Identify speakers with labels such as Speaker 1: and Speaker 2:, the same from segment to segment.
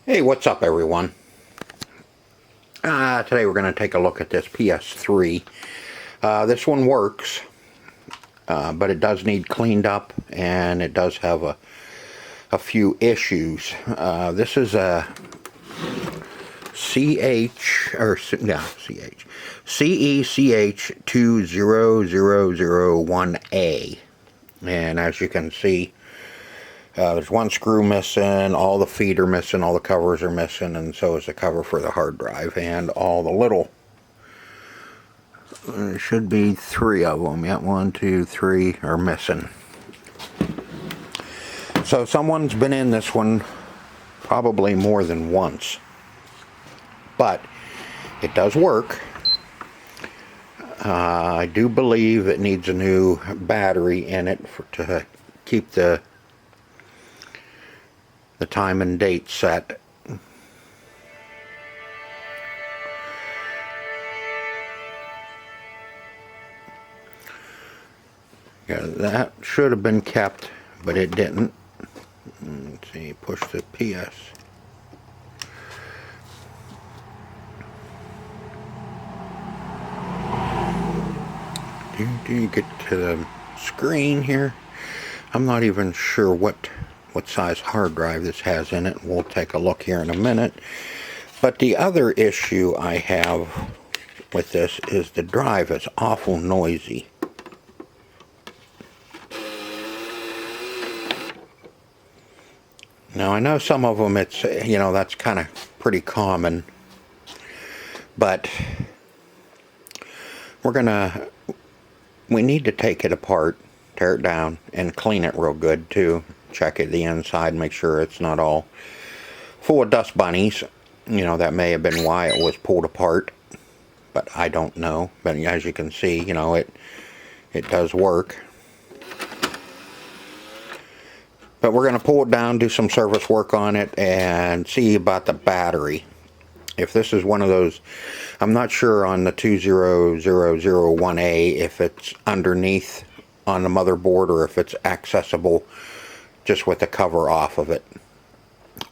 Speaker 1: Hey, what's up everyone? Today we're going to take a look at this PS3. This one works, but it does need cleaned up, and it does have a few issues. This is a CECH20001A, and as you can see, there's one screw missing, all the feet are missing, all the covers are missing, and so is the cover for the hard drive, and all the little, there should be 3 of them, yeah, 1, 2, 3 are missing. So someone's been in this one probably more than once, but it does work. I do believe it needs a new battery in it to keep the time and date set. Yeah, that should have been kept, but it didn't. Let's see, push the PS. Do you get to the screen here? I'm not even sure what size hard drive this has in it. We'll take a look here in a minute. But the other issue I have with this is the drive is awful noisy. Now I know some of them it's, you know, that's kind of pretty common, but we need to take it apart, tear it down, and clean it real good too. Check it the inside, make sure it's not all full of dust bunnies. You know, that may have been why it was pulled apart, but I don't know. But as you can see, you know, it does work. But we're going to pull it down, do some service work on it, and see about the battery. If this is one of those, I'm not sure on the 20001A if it's underneath on the motherboard or if it's accessible just with the cover off of it.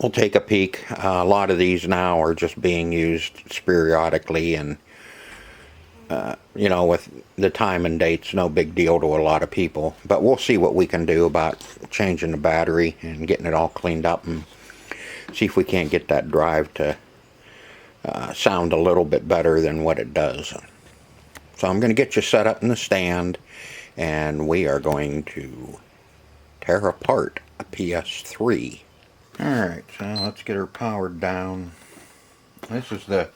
Speaker 1: We'll take a peek. A lot of these now are just being used periodically, and you know, with the time and dates, no big deal to a lot of people. But we'll see what we can do about changing the battery and getting it all cleaned up, and see if we can't get that drive to sound a little bit better than what it does. So I'm going to get you set up in the stand, and we are going to tear apart a PS3. Alright, so let's get her powered down. This is the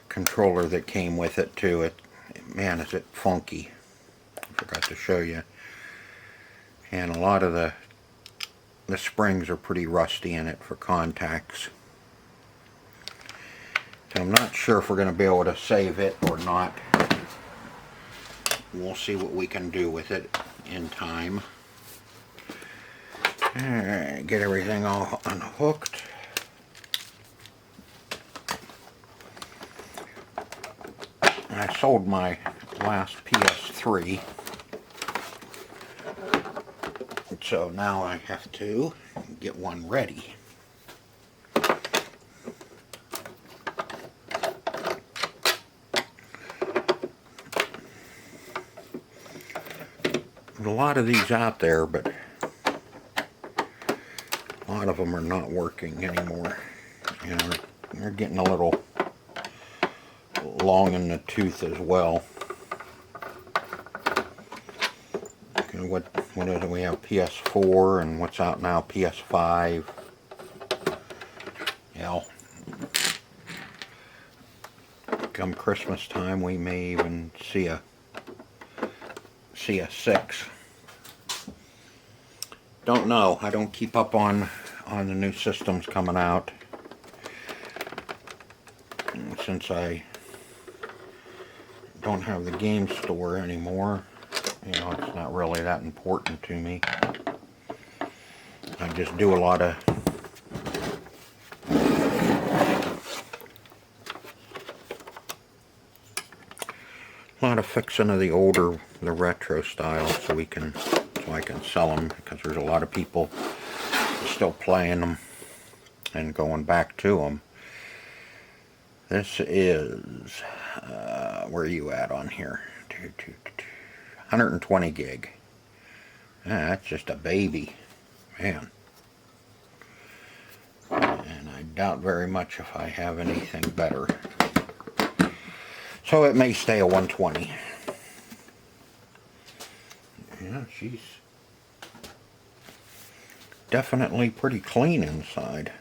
Speaker 1: controller that came with it too. Man, is it funky. I forgot to show you. And a lot of the springs are pretty rusty in it for contacts. So I'm not sure if we're going to be able to save it or not. We'll see what we can do with it in time. Alright, get everything all unhooked. I sold my last PS3, so now I have to get one ready. There's a lot of these out there, but a lot of them are not working anymore. You know, they're getting a little long in the tooth as well. Okay, what is it? We have PS4, and what's out now? PS5. Yeah. Come Christmas time, we may even see a 6. Don't know. I don't keep up on the new systems coming out, since I don't have the game store anymore. You know, it's not really that important to me. I just do a lot of fixing of the retro style, so I can sell them, because there's a lot of people still playing them. and going back to them. This is, where are you at on here? 120 gig. That's just a baby, man. And I doubt very much if I have anything better. So it may stay a 120. Yeah, she's definitely pretty clean inside.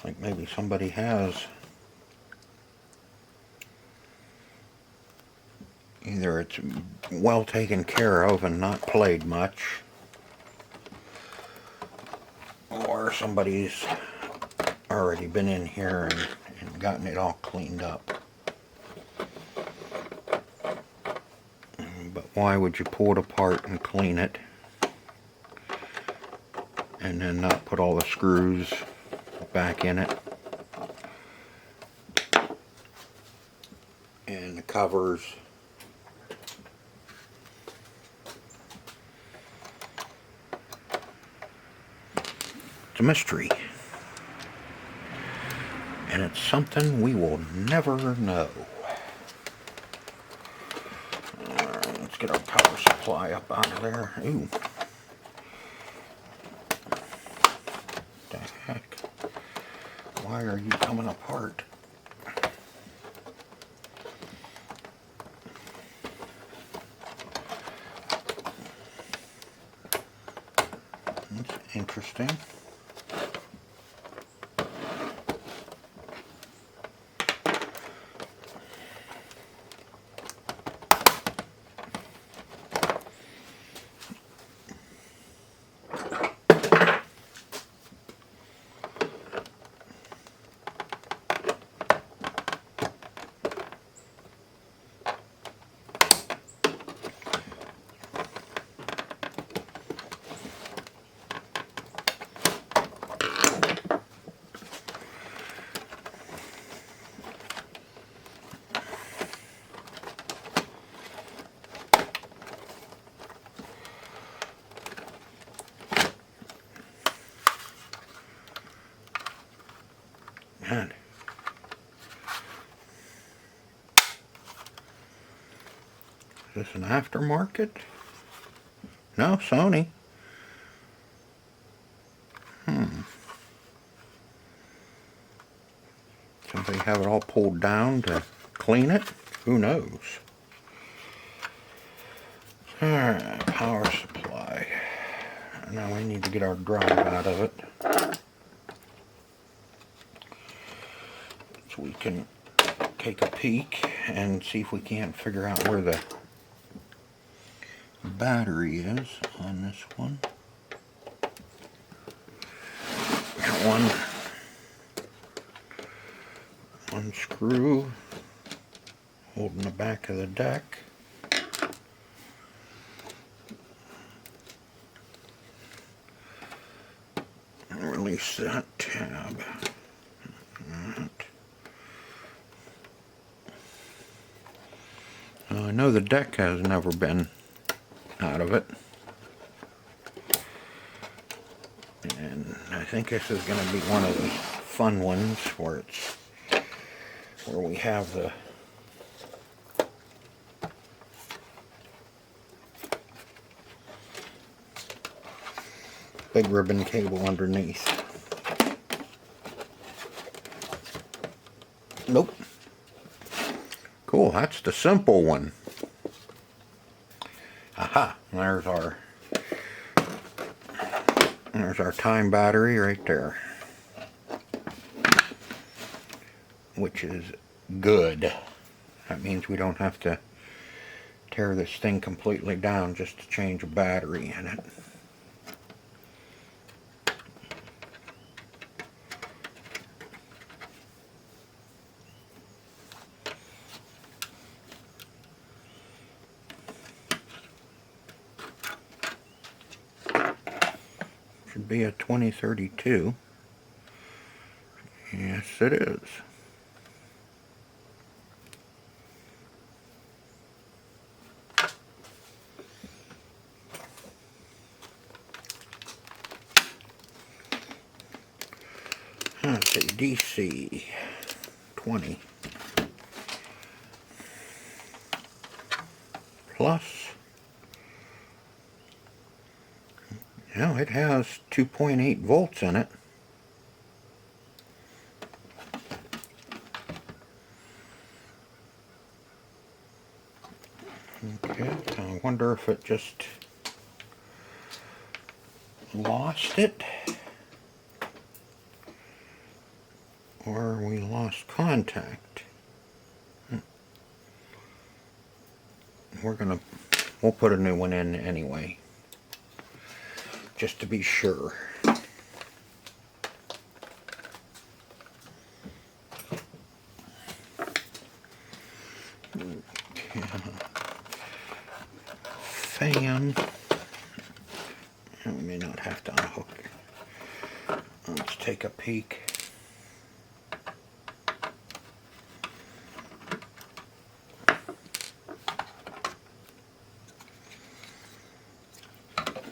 Speaker 1: Like maybe somebody has, either it's well taken care of and not played much, or somebody's already been in here and gotten it all cleaned up. But why would you pull it apart and clean it and then not put all the screws back in it? And the covers. It's a mystery. And it's something we will never know. Let's get our power supply up out of there. Ooh. The heck? Why are you coming apart? That's interesting. Man. Is this an aftermarket? No, Sony. Somebody have it all pulled down to clean it? Who knows? Alright, power supply. Now we need to get our drive out of it, so we can take a peek and see if we can't figure out where the battery is on this one. Got one screw holding the back of the deck. Release that tab. I know the deck has never been out of it, and I think this is going to be one of those fun ones where we have the big ribbon cable underneath. Nope. Cool, that's the simple one. Aha, there's our time battery right there, which is good. That means we don't have to tear this thing completely down just to change a battery in it. Should be a 2032. Yes, it is. say DC 20 plus. Now it has 2.8 volts in it. Okay, I wonder if it just lost it, or we lost contact. We'll put a new one in anyway, just to be sure. Fan. We may not have to unhook. Let's take a peek.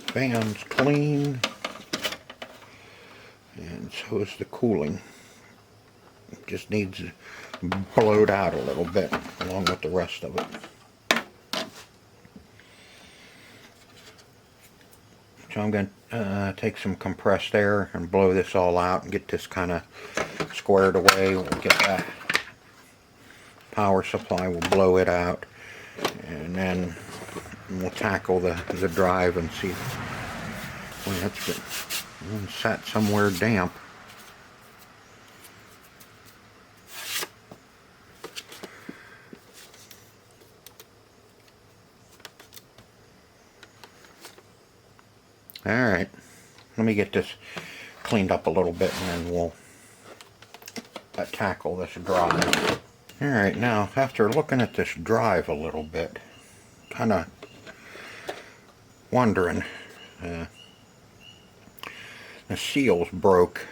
Speaker 1: Fan's clean, and so is the cooling. It just needs blowed out a little bit along with the rest of it. So I'm going to take some compressed air and blow this all out and get this kind of squared away. We'll get that power supply, we'll blow it out, and then we'll tackle the drive and see. Boy, that's been sat somewhere damp. Alright, let me get this cleaned up a little bit and then we'll tackle this drive. Alright, now after looking at this drive a little bit, kind of wondering, the seal's broke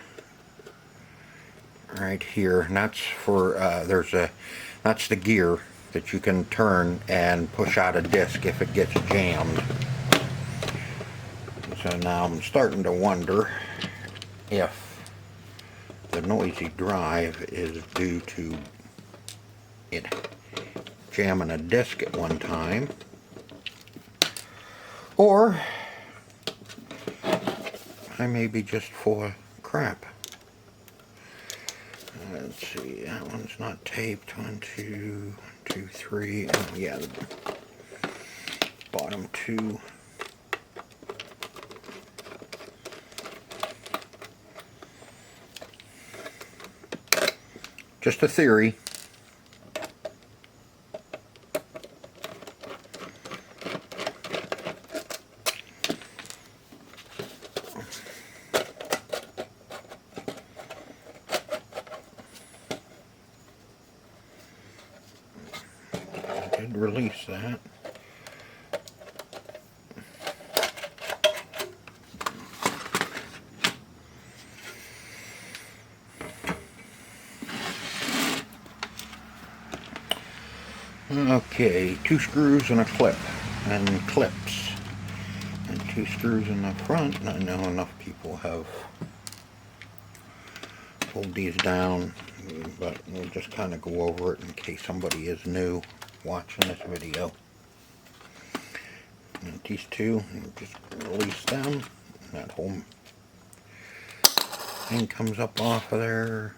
Speaker 1: right here, and that's for that's the gear that you can turn and push out a disc if it gets jammed. So now I'm starting to wonder if the noisy drive is due to it jamming a disc at one time, or I may be just full of crap. Let's see, that one's not taped. 1, 2, 2, 3. Oh yeah, the bottom two. Just a theory. Did release that. Okay, 2 screws and a clip and clips and 2 screws in the front. And I know enough people have pulled these down, but we'll just kind of go over it in case somebody is new watching this video. And these two, just release them. That whole thing comes up off of there.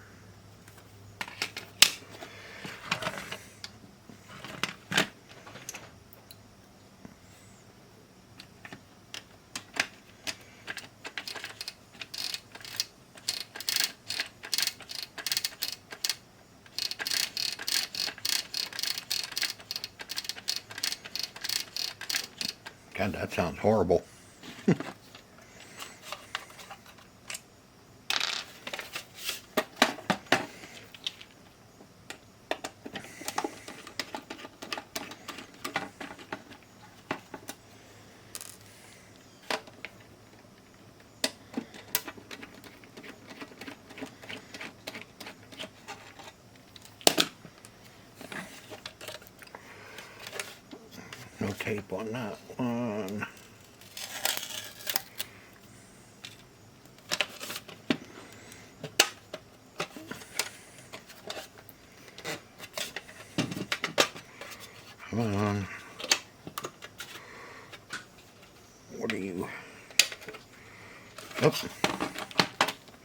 Speaker 1: God, that sounds horrible. No tape on that one. Come on. What are you? Oh,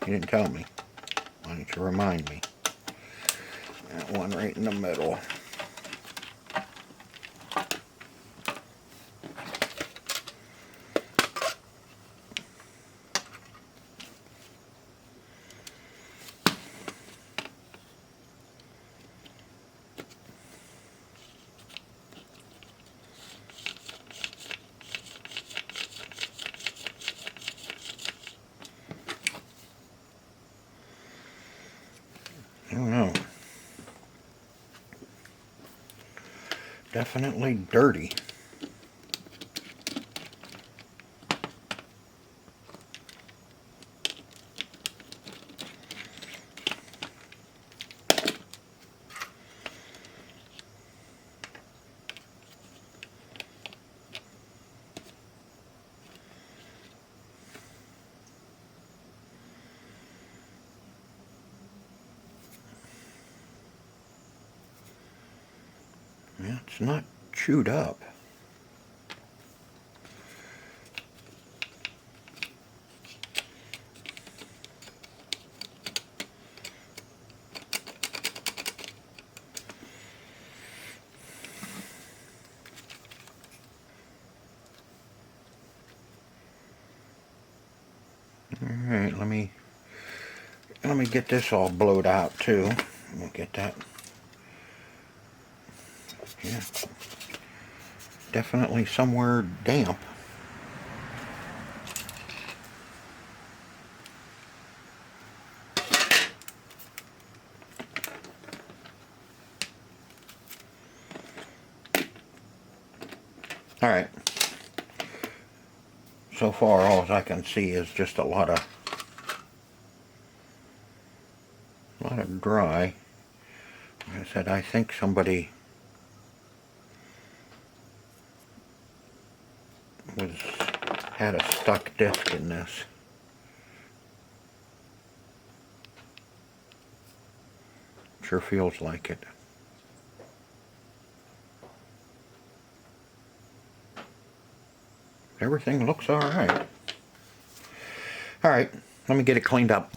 Speaker 1: you didn't tell me. Why don't you remind me? That one right in the middle. I don't know. Definitely dirty. Yeah, it's not chewed up. Alright, let me get this all blowed out too. Let me get that. Yeah. Definitely somewhere damp. Alright. So far all I can see is just a lot of dry. Like I said, I think somebody had a stuck disc in this. Sure feels like it. Everything looks alright. Alright, let me get it cleaned up.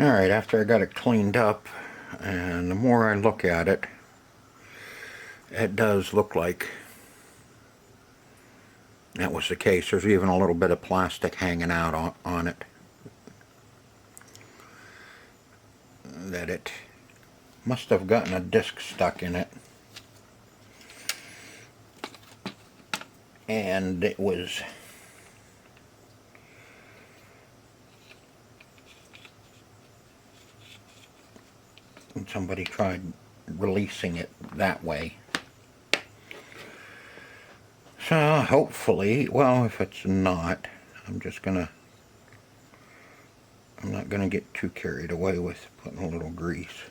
Speaker 1: Alright, after I got it cleaned up, and the more I look at it, it does look like that was the case. There's even a little bit of plastic hanging out on it. That it must have gotten a disc stuck in it. And it was and somebody tried releasing it that way. So hopefully, well, if it's not, I'm not gonna get too carried away with putting a little grease.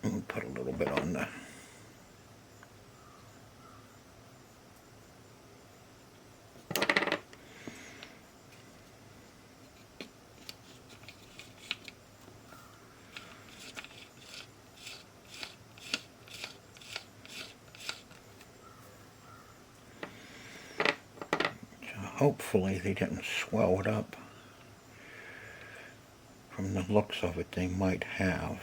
Speaker 1: And put a little bit on the hopefully they didn't swell it up. From the looks of it, they might have.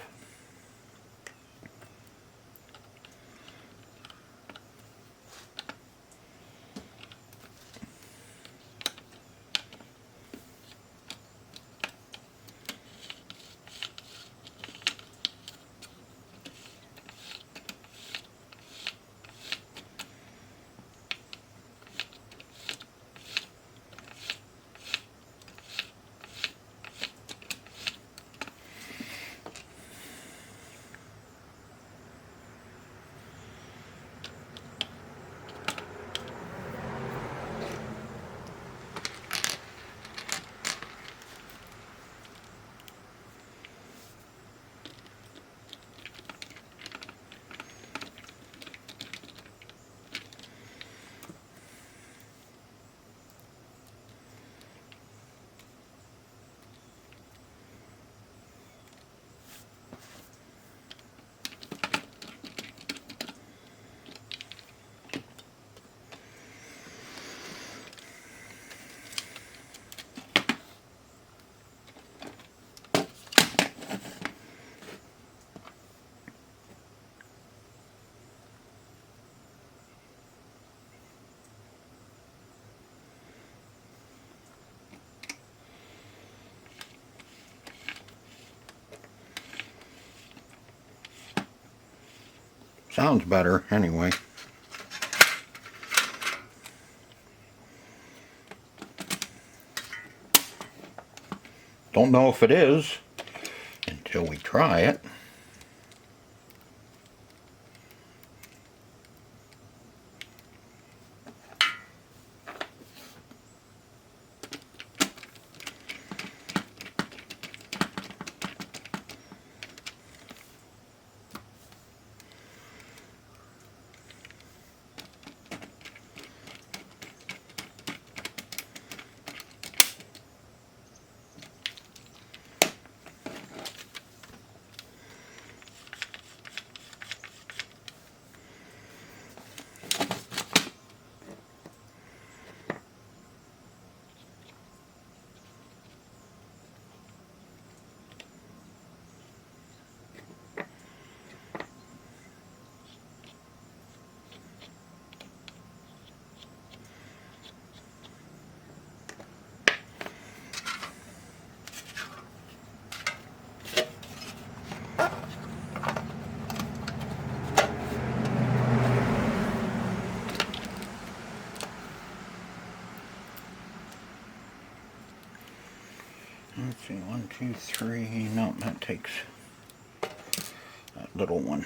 Speaker 1: Sounds better anyway. Don't know if it is until we try it. Let's see, 1, 2, 3. No, that takes that little one.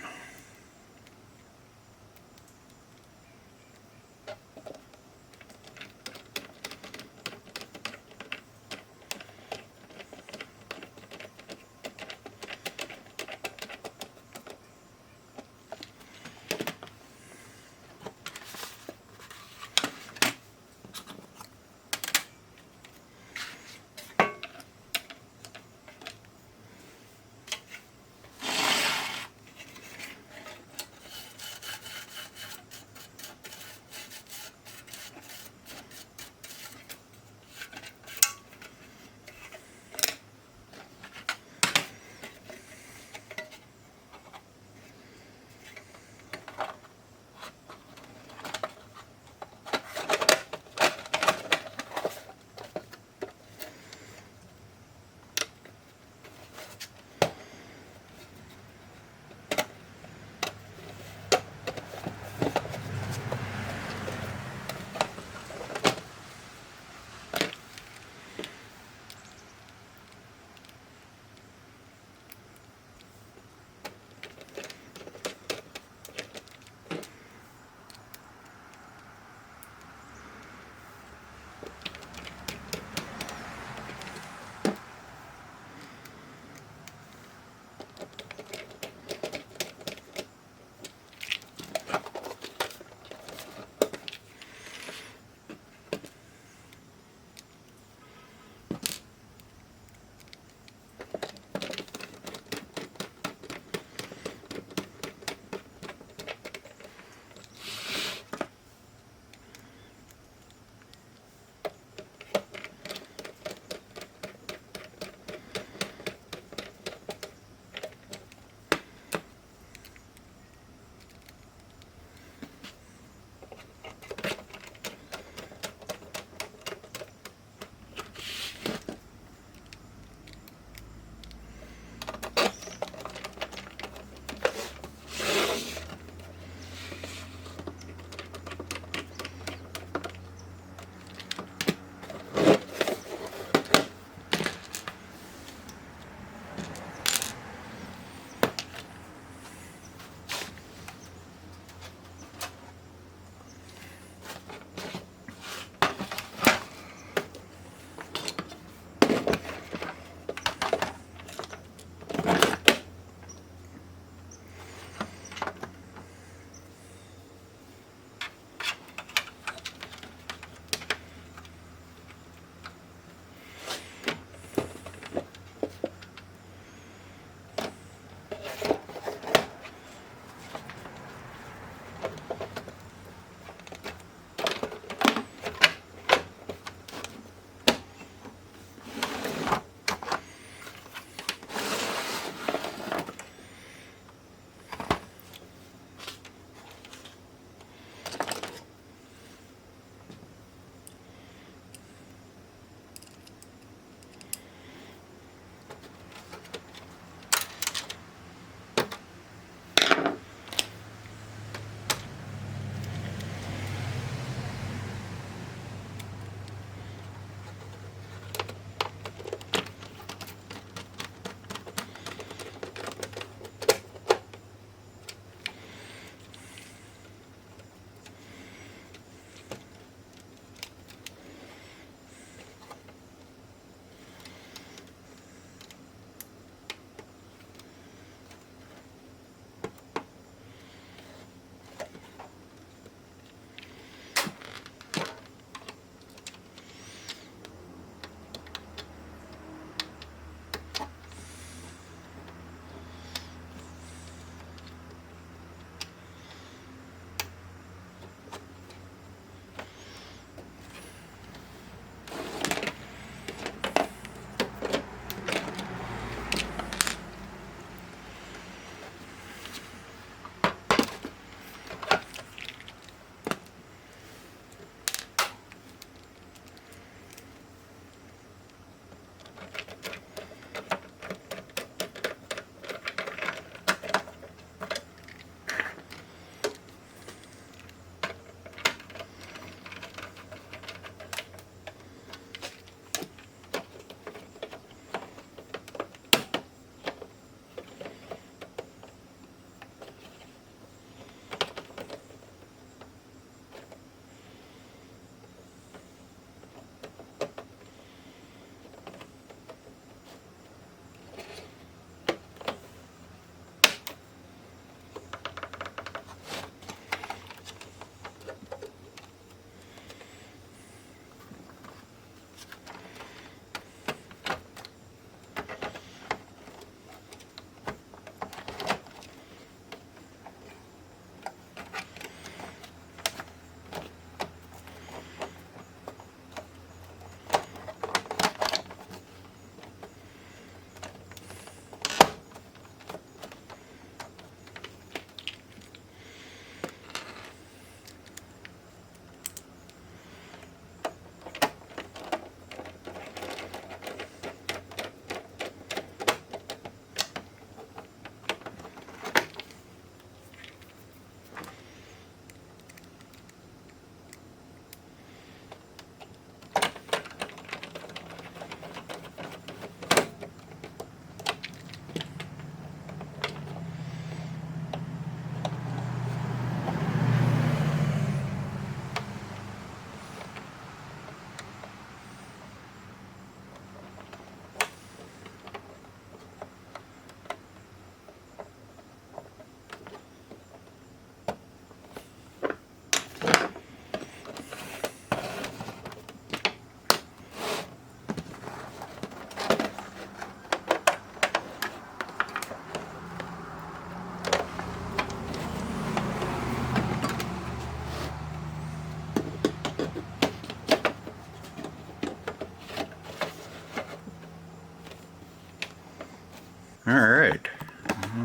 Speaker 1: Alright,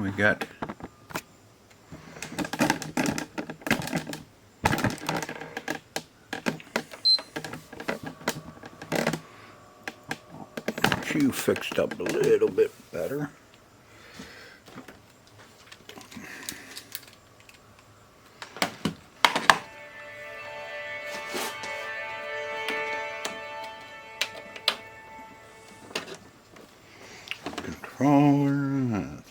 Speaker 1: we got you fixed up a little bit better. Controller,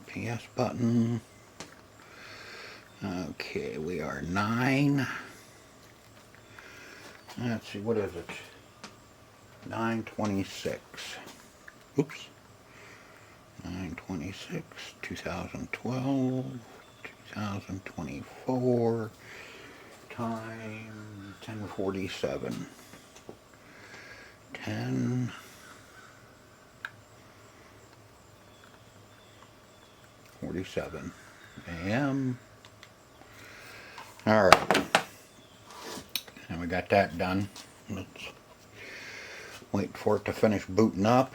Speaker 1: PS button. Okay, we are 9. Let's see, what is it? 9/26. Oops. 9/26, 2012, 2024. Time 10:47. 10. 10:47 a.m. Alright. And we got that done. Let's wait for it to finish booting up.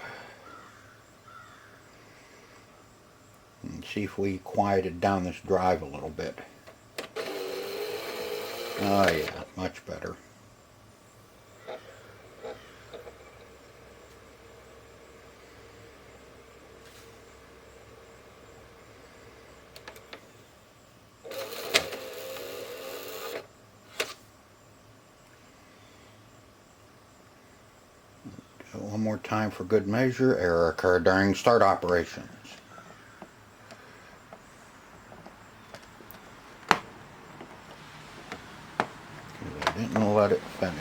Speaker 1: And see if we quieted down this drive a little bit. Oh yeah, much better. One more time for good measure. Error occurred during start operations. I didn't let it finish.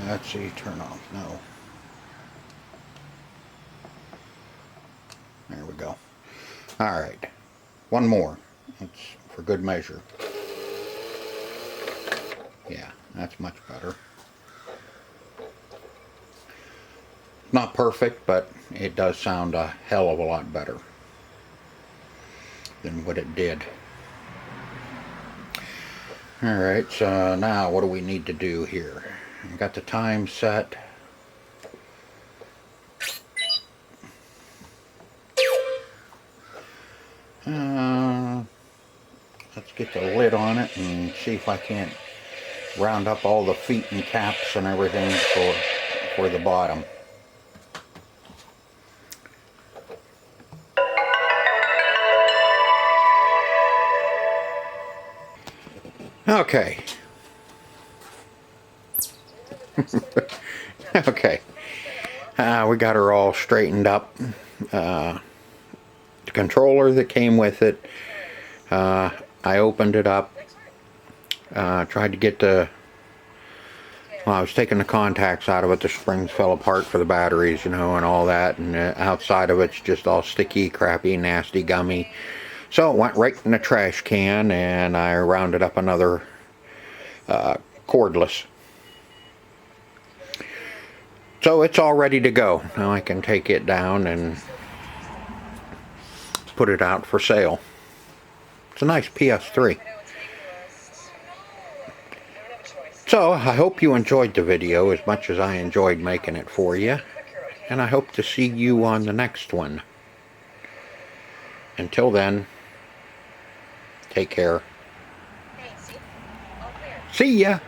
Speaker 1: Let's see, turn off. No. There we go. Alright. One more. That's for good measure. Yeah, that's much better. Not perfect, but it does sound a hell of a lot better than what it did. Alright, so now what do we need to do here? I've got the time set. Let's get the lid on it and see if I can't round up all the feet and caps and everything for the bottom. Okay. Okay. We got her all straightened up. The controller that came with it, I opened it up, tried to get the, well, I was taking the contacts out of it, the springs fell apart for the batteries, you know, and all that, and outside of it's just all sticky, crappy, nasty, gummy. So it went right in the trash can, and I rounded up another cordless. So it's all ready to go. Now I can take it down and put it out for sale. It's a nice PS3. So I hope you enjoyed the video as much as I enjoyed making it for you. And I hope to see you on the next one. Until then, take care. See ya!